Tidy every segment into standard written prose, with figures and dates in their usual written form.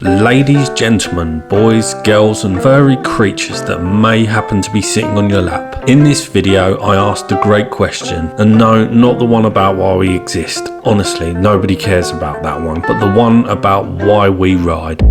Ladies, gentlemen, boys, girls and furry creatures that may happen to be sitting on your lap. In this video I asked a great question, and no, not the one about why we exist. Honestly, nobody cares about that one, but the one about why we ride.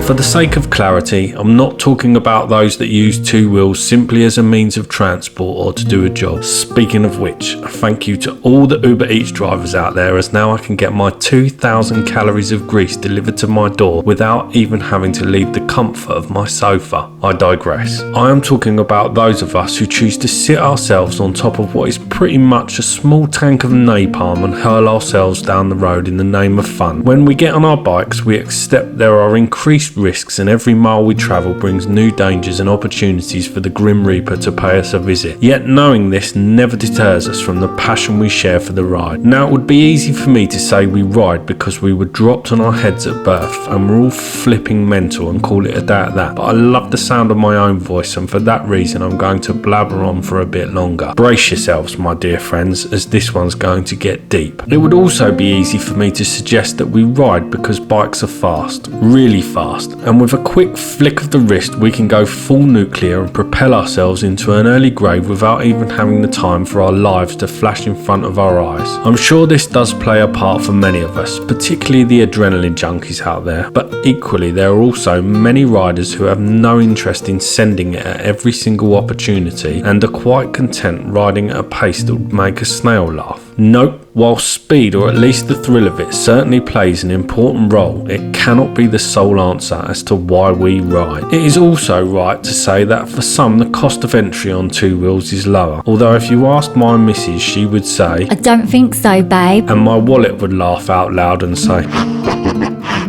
For the sake of clarity, I'm not talking about those that use two wheels simply as a means of transport or to do a job. Speaking of which, a thank you to all the Uber Eats drivers out there, as now I can get my 2,000 calories of grease delivered to my door without even having to leave the comfort of my sofa. I digress. I am talking about those of us who choose to sit ourselves on top of what is pretty much a small tank of napalm and hurl ourselves down the road in the name of fun. When we get on our bikes, we accept there are increased risks, and every mile we travel brings new dangers and opportunities for the Grim Reaper to pay us a visit. Yet knowing this never deters us from the passion we share for the ride. Now, it would be easy for me to say we ride because we were dropped on our heads at birth and we're all flipping mental and call it a day at that, but I love the sound of my own voice, and for that reason I'm going to blabber on for a bit longer. Brace yourselves, my dear friends, as this one's going to get deep. It would also be easy for me to suggest that we ride because bikes are fast, really fast, and with a quick flick of the wrist we can go full nuclear and propel ourselves into an early grave without even having the time for our lives to flash in front of our eyes. I'm sure this does play a part for many of us, particularly the adrenaline junkies out there, but equally there are also many riders who have no interest in sending it at every single opportunity and are quite content riding at a pace that would make a snail laugh. Nope. While speed, or at least the thrill of it, certainly plays an important role, it cannot be the sole answer as to why we ride. It is also right to say that for some the cost of entry on two wheels is lower, although if you asked my missus she would say, "I don't think so, babe," and my wallet would laugh out loud and say,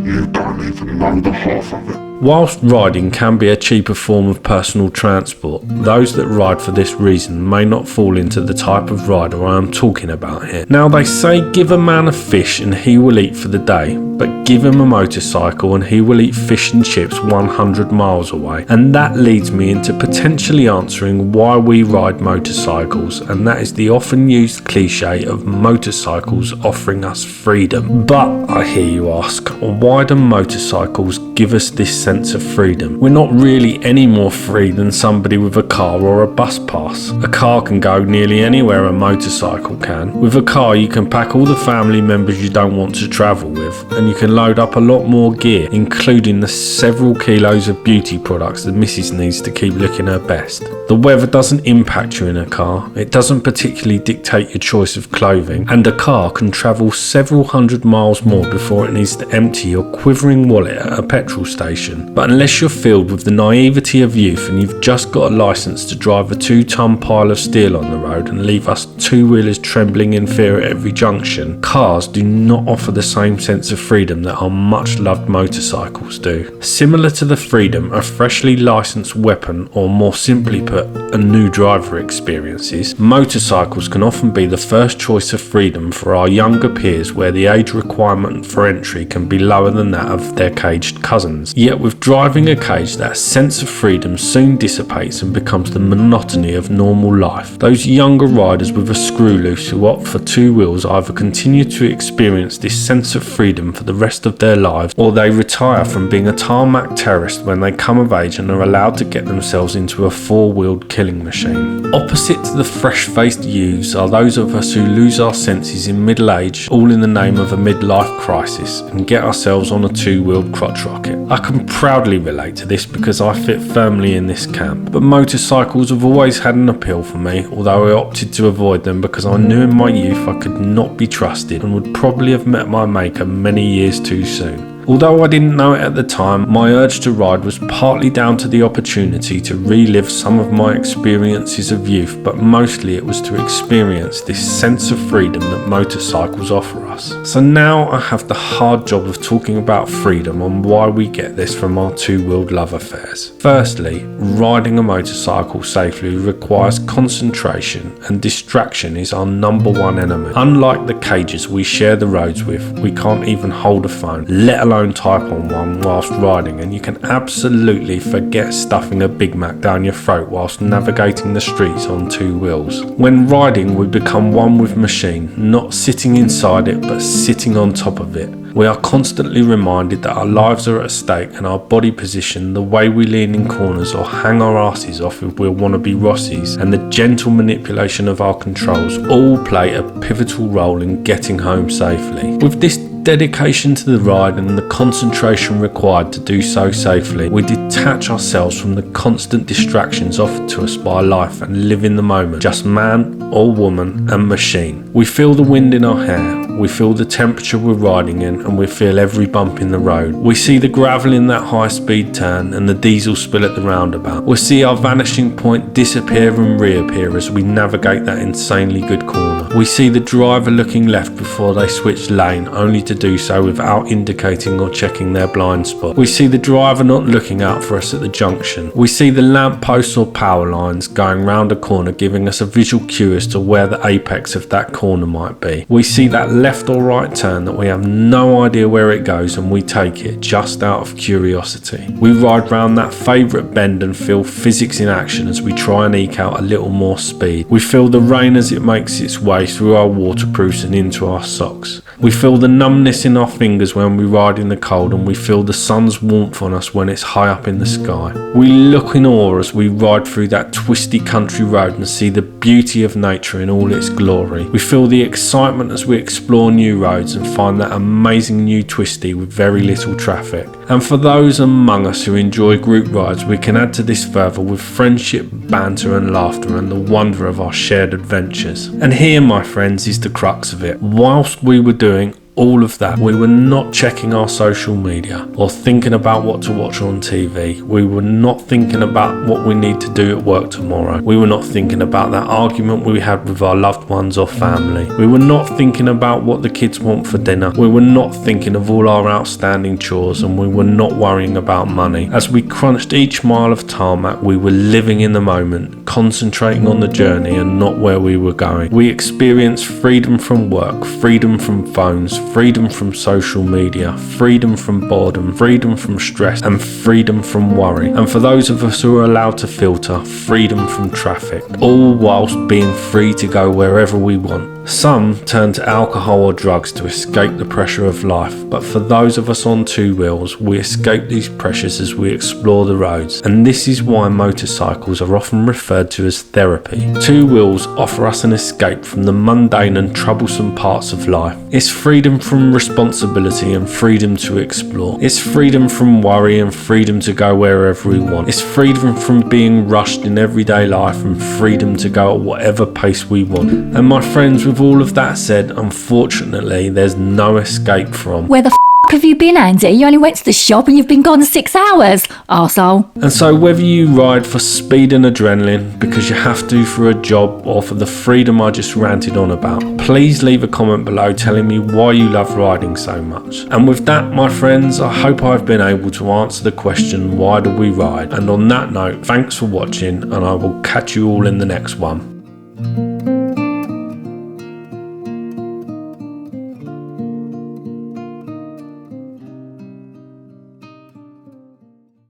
"You don't even know the half of it." Whilst riding can be a cheaper form of personal transport, those that ride for this reason may not fall into the type of rider I am talking about here. Now, they say give a man a fish and he will eat for the day, but give him a motorcycle and he will eat fish and chips 100 miles away. And that leads me into potentially answering why we ride motorcycles, and that is the often used cliche of motorcycles offering us freedom. But, I hear you ask, why do motorcycles give us this sense of freedom? We're not really any more free than somebody with a car or a bus pass. A car can go nearly anywhere a motorcycle can. With a car you can pack all the family members you don't want to travel with, and you can load up a lot more gear, including the several kilos of beauty products the missus needs to keep looking her best. The weather doesn't impact you in a car, it doesn't particularly dictate your choice of clothing, and a car can travel several hundred miles more before it needs to empty your quivering wallet at a petrol station. But unless you're filled with the naivety of youth and you've just got a license to drive a 2-ton pile of steel on the road and leave us two-wheelers trembling in fear at every junction, cars do not offer the same sense of freedom that our much-loved motorcycles do. Similar to the freedom a freshly licensed weapon, or more simply put, a new driver experiences, motorcycles can often be the first choice of freedom for our younger peers, where the age requirement for entry can be lower than that of their caged cousins. Yet with driving a cage, that sense of freedom soon dissipates and becomes the monotony of normal life. Those younger riders with a screw loose who opt for two wheels either continue to experience this sense of freedom for the rest of their lives, or they retire from being a tarmac terrorist when they come of age and are allowed to get themselves into a four-wheeled killing machine. Opposite to the fresh-faced youths are those of us who lose our senses in middle age, all in the name of a midlife crisis, and get ourselves on a two-wheeled crotch rocket. I can proudly relate to this because I fit firmly in this camp, but motorcycles have always had an appeal for me, although I opted to avoid them because I knew in my youth I could not be trusted and would probably have met my maker many years too soon. Although I didn't know it at the time, my urge to ride was partly down to the opportunity to relive some of my experiences of youth, but mostly it was to experience this sense of freedom that motorcycles offer us. So now I have the hard job of talking about freedom and why we get this from our two-wheeled love affairs. Firstly, riding a motorcycle safely requires concentration, and distraction is our number one enemy. Unlike the cages we share the roads with, we can't even hold a phone, let alone full-blown type on one whilst riding, and you can absolutely forget stuffing a Big Mac down your throat whilst navigating the streets on two wheels. When riding, we become one with machine, not sitting inside it but sitting on top of it. We are constantly reminded that our lives are at stake, and our body position, the way we lean in corners or hang our asses off if we want to be Rossies, and the gentle manipulation of our controls all play a pivotal role in getting home safely. With this dedication to the ride and the concentration required to do so safely, we detach ourselves from the constant distractions offered to us by life and live in the moment, just man or woman and machine. We feel the wind in our hair, we feel the temperature we're riding in, and we feel every bump in the road. We see the gravel in that high speed turn and the diesel spill at the roundabout. We see our vanishing point disappear and reappear as we navigate that insanely good corner. We see the driver looking left before they switch lane, only to do so without indicating or checking their blind spot. We see the driver not looking out for us at the junction. We see the lamp posts or power lines going round a corner, giving us a visual cue as to where the apex of that corner might be. We see that left or right turn that we have no idea where it goes, and we take it just out of curiosity. We ride round that favourite bend and feel physics in action as we try and eke out a little more speed. We feel the rain as it makes its way through our waterproofs and into our socks. We feel the numbness in our fingers when we ride in the cold, and we feel the sun's warmth on us when it's high up in the sky. We look in awe as we ride through that twisty country road and see the beauty of nature in all its glory. We feel the excitement as we explore new roads and find that amazing new twisty with very little traffic. And for those among us who enjoy group rides, we can add to this further with friendship, banter and laughter and the wonder of our shared adventures. And here, my friends, is the crux of it. Whilst we were doing all of that, we were not checking our social media or thinking about what to watch on TV. We were not thinking about what we need to do at work tomorrow. We were not thinking about that argument we had with our loved ones or family. We were not thinking about what the kids want for dinner. We were not thinking of all our outstanding chores, and we were not worrying about money. As we crunched each mile of tarmac, we were living in the moment, concentrating on the journey and not where we were going. We experienced freedom from work, freedom from phones, freedom from social media, freedom from boredom, freedom from stress, and freedom from worry. And for those of us who are allowed to filter, freedom from traffic, all whilst being free to go wherever we want. Some turn to alcohol or drugs to escape the pressure of life, but for those of us on two wheels, we escape these pressures as we explore the roads, and this is why motorcycles are often referred to as therapy. Two wheels offer us an escape from the mundane and troublesome parts of life. It's freedom from responsibility and freedom to explore. It's freedom from worry and freedom to go wherever we want. It's freedom from being rushed in everyday life and freedom to go at whatever pace we want. And my friends, with all of that said, unfortunately, there's no escape from. Where the f*** have you been, Andy? You only went to the shop and you've been gone 6 hours, arsehole. And so whether you ride for speed and adrenaline, because you have to for a job, or for the freedom I just ranted on about, please leave a comment below telling me why you love riding so much. And with that, my friends, I hope I've been able to answer the question, why do we ride? And on that note, thanks for watching, and I will catch you all in the next one.